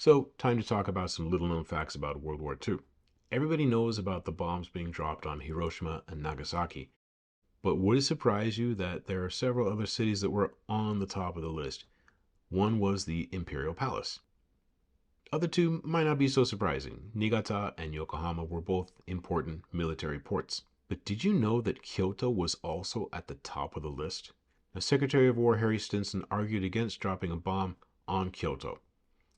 So, time to talk about some little known facts about World War II. Everybody knows about the bombs being dropped on Hiroshima and Nagasaki, but would it surprise you that there are several other cities that were on the top of the list? One was the Imperial Palace. Other two might not be so surprising. Niigata and Yokohama were both important military ports. But did you know that Kyoto was also at the top of the list? Now, Secretary of War Harry Stinson argued against dropping a bomb on Kyoto.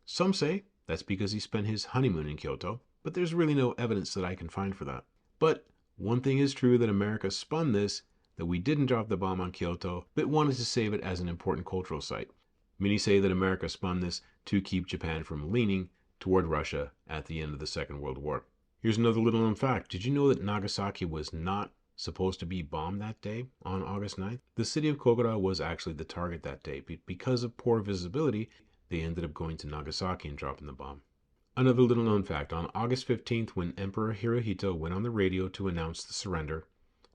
Some say that's because he spent his honeymoon in Kyoto, but there's really no evidence that I can find for that. But one thing is true, that America spun this, that we didn't drop the bomb on Kyoto, but wanted to save it as an important cultural site. Many say that America spun this to keep Japan from leaning toward Russia at the end of the Second World War. Here's another little known fact. Did you know that Nagasaki was not supposed to be bombed that day on August 9th? The city of Kokura was actually the target that day. Because of poor visibility, they ended up going to Nagasaki and dropping the bomb. Another little known fact, on August 15th, when Emperor Hirohito went on the radio to announce the surrender,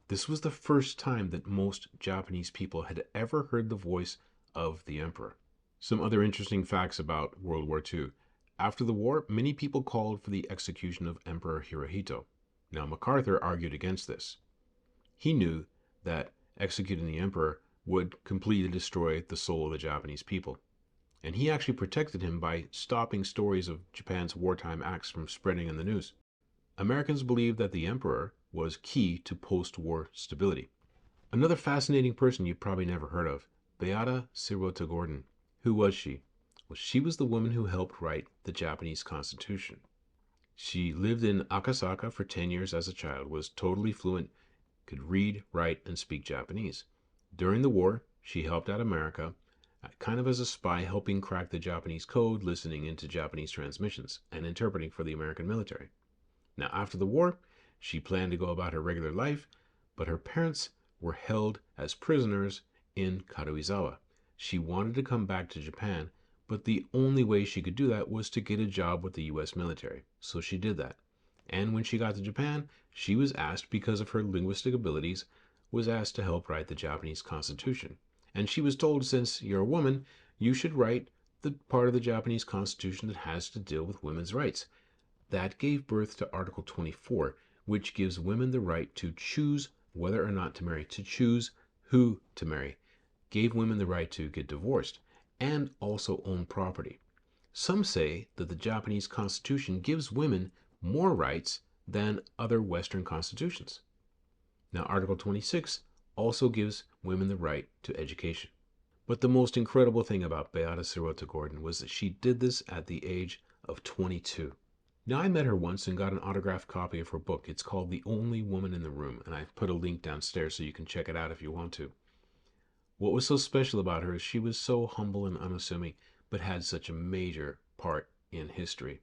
this was the first time that most Japanese people had ever heard the voice of the emperor. Some other interesting facts about World War II. After the war, many people called for the execution of Emperor Hirohito. Now, MacArthur argued against this. He knew that executing the emperor would completely destroy the soul of the Japanese people. And he actually protected him by stopping stories of Japan's wartime acts from spreading in the news. Americans believed that the emperor was key to post-war stability. Another fascinating person you've probably never heard of, Beata Sirota Gordon. Who was she? Well, she was the woman who helped write the Japanese Constitution. She lived in Akasaka for 10 years as a child, was totally fluent, could read, write, and speak Japanese. During the war, she helped out America, kind of as a spy, helping crack the Japanese code, listening into Japanese transmissions, and interpreting for the American military. Now, after the war, she planned to go about her regular life, but her parents were held as prisoners in Karuizawa. She wanted to come back to Japan, but the only way she could do that was to get a job with the US military. So she did that. And when she got to Japan, she was asked, because of her linguistic abilities, was asked to help write the Japanese Constitution. And she was told, since you're a woman, you should write the part of the Japanese Constitution that has to deal with women's rights. That gave birth to Article 24, which gives women the right to choose whether or not to marry, to choose who to marry, gave women the right to get divorced, and also own property. Some say that the Japanese Constitution gives women more rights than other Western constitutions. Now, Article 26 also gives women the right to education. But the most incredible thing about Beata Sirota Gordon was that she did this at the age of 22. Now, I met her once and got an autographed copy of her book. It's called The Only Woman in the Room, and I've put a link downstairs so you can check it out if you want to. What was so special about her is she was so humble and unassuming, but had such a major part in history.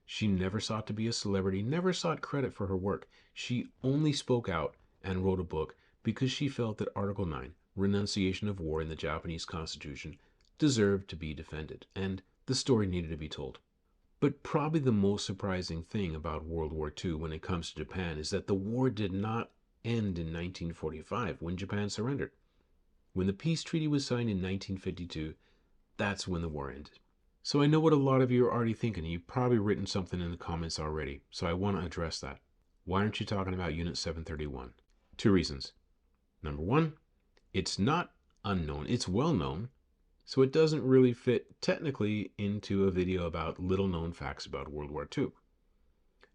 She never sought to be a celebrity, never sought credit for her work. She only spoke out and wrote a book because she felt that Article 9, renunciation of war in the Japanese Constitution, deserved to be defended, and the story needed to be told. But probably the most surprising thing about World War II when it comes to Japan is that the war did not end in 1945 when Japan surrendered. When the peace treaty was signed in 1952, that's when the war ended. So I know what a lot of you are already thinking. You've probably written something in the comments already, so I want to address that. Why aren't you talking about Unit 731? Two reasons. Number one, it's not unknown, it's well known, so it doesn't really fit technically into a video about little known facts about World War II.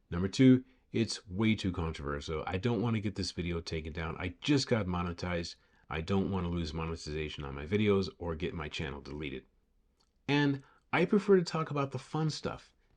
Number two, it's way too controversial. I don't want to get this video taken down. I just got monetized. I don't want to lose monetization on my videos or get my channel deleted. And I prefer to talk about the fun stuff.